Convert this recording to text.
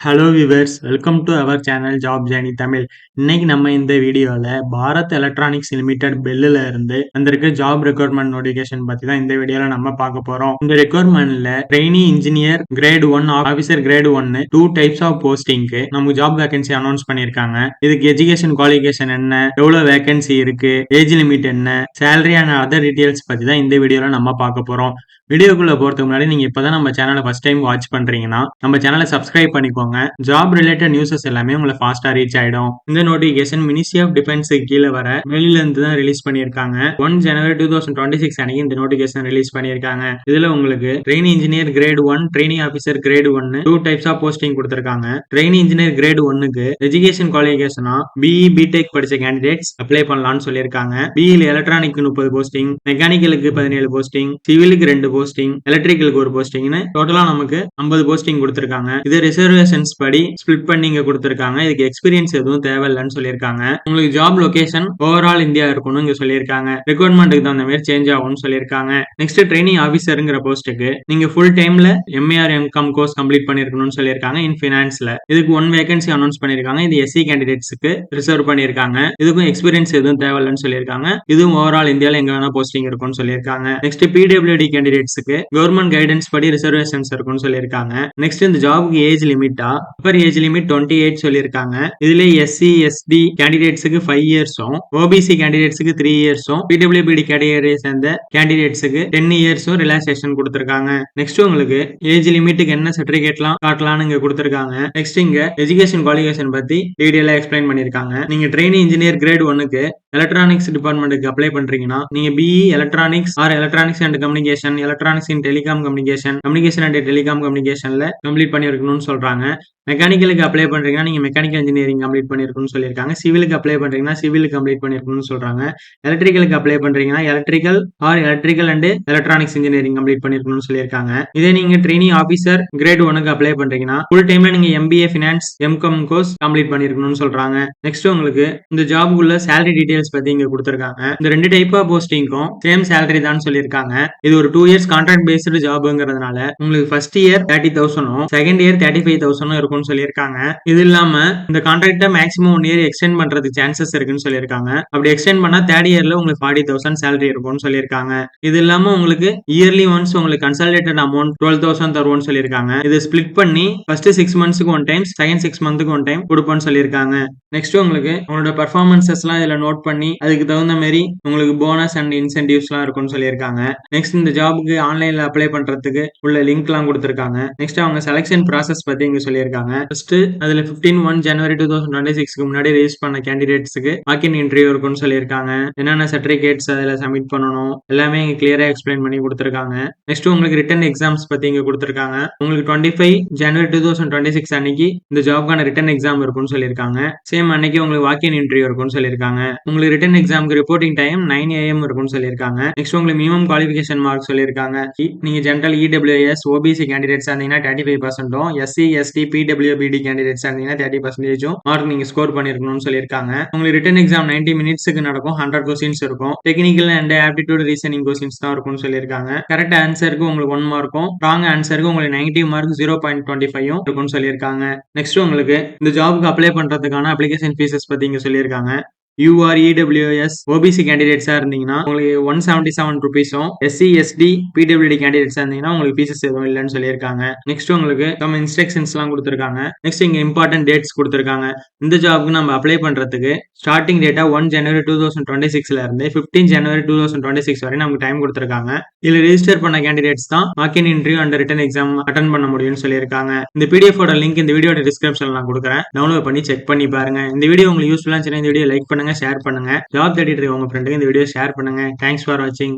Hello viewers, welcome to our channel job journey Tamil. இன்னைக்கு நம்ம இந்த வீடியோல பாரத் எலக்ட்ரானிக்ஸ் லிமிடெட் பெல்லுல இருந்து வந்திருக்க ஜாப் ரெக்ரூட்மெண்ட் நோட்டிபிகேஷன் பத்தி தான் இந்த வீடியோல நம்ம பார்க்க போறோம். இந்த ரெக்ரூட்மெண்ட்ல trainee engineer grade 1 officer grade 1 two types of போஸ்டிங்க்கு நமக்கு ஜாப் வேகன்சி அனௌன்ஸ் பண்ணிருக்காங்க. இதுக்கு எஜுகேஷன் குவாலிஃபிகேஷன் என்ன, எவ்வளவு வேகன்சி இருக்கு, ஏஜ் லிமிட் என்ன, சேலரி அண்ட் அதர் டீடைல்ஸ் பத்தி தான் இந்த வீடியோல நம்ம பார்க்க போறோம். வீடியோக்குள்ள போறதுக்கு முன்னாடி நீங்க இப்பதான் நம்ம சேனலை ஃபர்ஸ்ட் டைம் வாட்ச் பண்றீங்கன்னா நம்ம சேனலை சப்ஸ்கிரைப் பண்ணிக்கோங்க. ஜாப் ரிலேட்டட் நியூஸஸ் எல்லாமே உங்களை ஃபாஸ்டா ரீச் ஆயிடும். இந்த நோட்டிபிகேஷன் மினிஸ்ட்ரி ஆஃப் டிஃபென்ஸ் கீழே வர வெளியில இருந்து தான் ரிலீஸ் பண்ணிருக்காங்க. 1 ஜனவரி 2026 அன்னைக்கு இந்த நோட்டிபிகேஷன் ரிலீஸ் பண்ணிருக்காங்க. இதுல உங்களுக்கு trainee engineer grade 1, trainee officer grade 1 two types of posting கொடுத்திருக்காங்க. ட்ரெயினி இன்ஜினியர் கிரேட் 1க்கு எஜுகேஷன் குவாலிஃபிகேஷனா பிஇ பிடெக் படிச்ச கேண்டிடேட்ஸ் அப்ளை பண்ணலாம்னு சொல்லியிருக்காங்க. பிஇல எலக்ட்ரானிக் 30 போஸ்டிங், மெக்கானிக்கலுக்கு 17 போஸ்டிங், சிவிலுக்கு 2 போஸ்டிங், எலக்ட்ரிக்கலுக்கு 1 போஸ்டிங்னு டோட்டலா நமக்கு 50 போஸ்டிங் கொடுத்திருக்காங்க. இது ரிசர்வேஷன்ஸ் படி ஸ்பிளிட் பண்ணி இங்க கொடுத்திருக்காங்க. இதுக்கு எக்ஸ்பீரியன்ஸ் எதுவும் தேவையில்லைன்னு சொல்லியிருக்காங்க. உங்களுக்கு ஜாப் லொகேஷன் ஓவரால் இந்தியா இருக்கணும்னு இங்க சொல்லியிருக்காங்க. ரெக்ரூட்மெண்ட்டுக்கு தகுந்த மாதிரி சேஞ்ச் ஆகும்னு சொல்லியிருக்காங்க. நெக்ஸ்ட் ட்ரெயினிங் ஆபீசருங்கிற போஸ்ட்டுக்கு நீங்க ஃபுல் டைம்ல எம்ஏஆர் எம்காம் கோர்ஸ் கம்ப்ளீட் பண்ணிருக்கணும்னு சொல்லியிருக்காங்க இன் பினான்ஸ்ல. இதுக்கு 1 வேகன்சி அனௌன்ஸ் பண்ணிருக்காங்க. இது எஸ்சி கேண்டிடேட்ஸ்க்கு ரிசர்வ் பண்ணிருக்காங்க. இதுக்கும் எக்ஸ்பீரியன்ஸ் எதுவும் தேவையில்லைன்னு சொல்லியிருக்காங்க. இதுவும் ஓவரால் இந்தியால எங்க வேணா போஸ்டிங் இருக்கும்னு சொல்லியிருக்காங்க. நெக்ஸ்ட் பிடபிள்யூடி கேண்டிடேட்ஸ்க்கு கவர்மெண்ட் கைடன்ஸ் படி ரிசர்வேஷன்ஸ் இருக்கும்னு சொல்லியிருக்காங்க. நெக்ஸ்ட் இந்த ஜாபுக்கு ஏஜ் லிமிட்டா அப்பர் ஏஜ் லிமிட் 28 சொல்லியிருக்காங்க. இதுல எஸ்சி எஸ்டி கேண்டிடேட்ஸுக்கு 5 இயர்ஸும், ஓபிசி கேண்டிடேட்ஸுக்கு 3 இயர்ஸும், பிடபிள்யூபிடி கேட்டகரியை சேர்ந்த கேண்டிடேட்ஸுக்கு 10 இயர்ஸும் ரிலாக்சேஷன் கொடுத்திருக்காங்க. நெக்ஸ்ட் உங்களுக்கு ஏஜ் லிமிட்டுக்கு என்ன சர்டிபிகேட்லாம் காட்டலாம்னு இங்க கொடுத்திருக்காங்க. நெக்ஸ்ட் இங்க எஜுகேஷன் குவாலிஃபிகேஷன் பத்தி டீடைலா எக்ஸ்பிளைன் பண்ணிருக்காங்க. நீங்க ட்ரெயினி இன்ஜினியர் கிரேட் 1க்கு எலக்ட்ரானிக்ஸ் டிபார்ட்மெண்ட்டுக்கு அப்ளை பண்றீங்கன்னா நீங்க BE electronics or electronics and communication, electronics in telecom communication, communication and telecom கம்யூனிகேஷன்ல கம்ப்ளீட் பண்ணிருக்கணும்னு சொல்றாங்க. மெக்கானிக்கலுக்கு அப்ளை பண்றீங்கன்னா நீங்க மெக்கானிக்கல் இன்ஜினியரிங் கம்ப்ளீட் பண்ணிருக்கணும்னு சொல்லியிருக்காங்க. சிவிலுக்கு அப்ளை பண்றீங்கன்னா சிவில் கம்ப்ளீட் பண்ணிருக்கணும்னு சொல்றாங்க. எலக்ட்ரிக்கலுக்கு அப்ளை பண்றீங்கன்னா electrical or electrical and electronics engineering complete பண்ணிருக்கணும்னு சொல்லியிருக்காங்க. இதே நீங்க ட்ரெயினி ஆபீசர் கிரேட் 1க்கு அப்ளை பண்றீங்கன்னா ஃபுல் டைம்ல நீங்க MBA finance MCom course complete பண்ணிருக்கணும்னு சொல்றாங்க. நெக்ஸ்ட் உங்களுக்கு இந்த ஜாபுக்குள்ள சேலரி டீடைல்ஸ் பத்தி இங்க கொடுத்திருக்காங்க. இந்த 2 டைப் ஆஃப் போஸ்டிங்க்கும் சேம் சேலரி தான் சொல்லியிருக்காங்க. இது ஒரு 2 இயர்ஸ் கான்ட்ராக்ட் பேஸ்டு ஜாப்ங்கிறதுனால உங்களுக்கு ஃபர்ஸ்ட் இயர் 30,000 செகண்ட் இயர் 35,000 இருக்கும்னு சொல்லியிருக்காங்க. இது இல்லாம இந்த கான்ட்ராக்ட மேக்ஸிமம் 1 இயர் எக்ஸ்டெண்ட் பண்றதுக்கு சான்சஸ் இருக்குன்னு சொல்லியிருக்காங்க. அப்படி எக்ஸ்டெண்ட் பண்ணா தேர்ட் இயர்ல உங்களுக்கு 40,000 சேலரி இருக்கும்னு சொல்லியிருக்காங்க. இது இல்லாம உங்களுக்கு இயர்லி ஒன்ஸ் உங்களுக்கு கன்சல்டேட்டட் அமௌண்ட் 12,000 தருவோம்னு சொல்லியிருக்காங்க. இது ஸ்பிளிட் பண்ணி ஃபர்ஸ்ட் 6 மந்த்ஸ்க்கு 1 டைம், செகண்ட் 6 மந்த்க்கு 1 டைம் கொடுப்போம்னு சொல்லியிருக்காங்க. நெக்ஸ்ட் உங்களுக்கு உங்களோட பெர்ஃபார்மன்சஸ் எல்லாம் இதுல நோட் பண்ணி அதுக்கு தகுந்த மாதிரி உங்களுக்கு போனஸ் அண்ட் இன்சென்டிவ்ஸ் எல்லாம் இருக்கும்னு சொல்லியிருக்காங்க. நெக்ஸ்ட் இந்த ஜாபுக்கு ஆன்லைன்ல அப்ளை பண்றதுக்கு உள்ள லிங்க் எல்லாம் கொடுத்திருக்காங்க. நெக்ஸ்ட் அவங்க செலக்ஷன் ப்ராசஸ் பத்தி இங்க சொல்லியிருக்காங்க. ஃபர்ஸ்ட் அதுல 15 ஜனவரி 2026க்கு முன்னாடி ரிலீஸ் பண்ண கேண்டிடேட்ஸ்க்கு வாக்கின் இன்டர்வியூ இருக்கும்னு சொல்லியிருக்காங்க. என்னென்ன சர்டிபிகேட்ஸ் அதுல சப்மிட் பண்ணணும் எல்லாமே இங்க கிளியரா எக்ஸ்பிளைன் பண்ணி கொடுத்திருக்காங்க. நெக்ஸ்ட் உங்களுக்கு ரிட்டன் எக்ஸாம்ஸ் பத்தி இங்க கொடுத்திருக்காங்க. உங்களுக்கு 25 ஜனவரி 2026 அன்னைக்கு இந்த ஜாப்க்கான ரிட்டன் எக்ஸாம் இருக்கும்னு சொல்லியிருக்காங்க. சேம் அன்னைக்கு உங்களுக்கு வாக்கின் இன்டர்வியூ இருக்கும்னு சொல்லியிருக்காங்க. உங்களுக்கு ரிட்டன் எக்ஸாம்க்கு ரிப்போர்ட்டிங் டைம் 9 AM இருக்கும்னு சொல்லியிருக்காங்க. நெக்ஸ்ட் உங்களுக்கு மினிமம் குவாலிஃபிகேஷன் மார்க் சொல்லியிருக்காங்க. நீங்க ஜென்ரல் இடபிள்யூஎஸ் ஓபிசி கேண்டிடேட்ஸ் இருந்தீங்கன்னா 35%, எஸ்சி எஸ்டி பிடபிள்யூபிடி கேண்டிடேட்ஸ் இருந்தீங்கன்னா 30% மார்க் நீங்க ஸ்கோர் பண்ணிருக்கணும்னு சொல்லியிருக்காங்க. உங்களுக்கு ரிட்டன் எக்ஸாம் 90 மினிட்ஸ்க்கு நடக்கும். 100 கொஸ்டின்ஸ் இருக்கும். Technical and aptitude reasoning questions தான் இருக்கும்னு சொல்லியிருக்காங்க. கரெக்ட் ஆன்சருக்கு உங்களுக்கு 1 மார்க்கும், ராங் ஆன்சருக்கு உங்களுக்கு நெகட்டிவ் மார்க் 0.25 இருக்கும்னு சொல்லியிருக்காங்க. நெக்ஸ்ட் உங்களுக்கு இந்த ஜாபுக்கு அப்ளை பண்றதுக்கான அப்ளிகேஷன் ஃபீஸஸ் பத்தி இங்க சொல்லியிருக்காங்க. UREWS ஓபிசி கேண்டிடேட்ஸா இருந்தீங்கன்னா உங்களுக்கு 177 ருபீஸும், எஸ்சி எஸ்டி பிடபிள்யூடி கேண்டிடேட்ஸா இருந்தீங்கன்னா உங்களுக்கு ஃபீஸஸ் எதுவும் இல்லைன்னு சொல்லியிருக்காங்க. நெக்ஸ்ட் உங்களுக்கு நம்ம இன்ஸ்ட்ரக்ஷன்ஸ் எல்லாம் கொடுத்திருக்காங்க. நெக்ஸ்ட் இங்க இம்பார்ட்டன்ட் டேட்ஸ் கொடுத்திருக்காங்க. இந்த ஜாப்க்கு நம்ம அப்ளை பண்றதுக்கு ஸ்டார்டிங் டேட்டா 1 ஜனவரி 2026ல இருந்து 15 ஜனவரி 2026 வரை நமக்கு டைம் கொடுத்திருக்காங்க. இதுல ரெஜிஸ்டர் பண்ண கேண்டிடேட்ஸ் தான் walk in interview and written exam attend பண்ண முடியும்னு சொல்லியிருக்காங்க. இந்த பிடிஎஃப் லிங்க் இந்த வீடியோட டிஸ்கிரிப்ஷன்ல நான் கொடுக்குறேன். டவுன்லோட் பண்ணி செக் பண்ணி பாருங்க. இந்த வீடியோ உங்களுக்கு யூஸ்ஃபுல்லா இருந்துச்சுன்னா இந்த வீடியோ லைக் பண்ணுங்க, ஷேர் பண்ணுங்க. ஜாப் தேடிட்டு இருக்க உங்க ஃப்ரெண்டுக்கு இந்த வீடியோ ஷேர் பண்ணுங்க. தேங்க்ஸ் ஃபார் வாட்சிங்.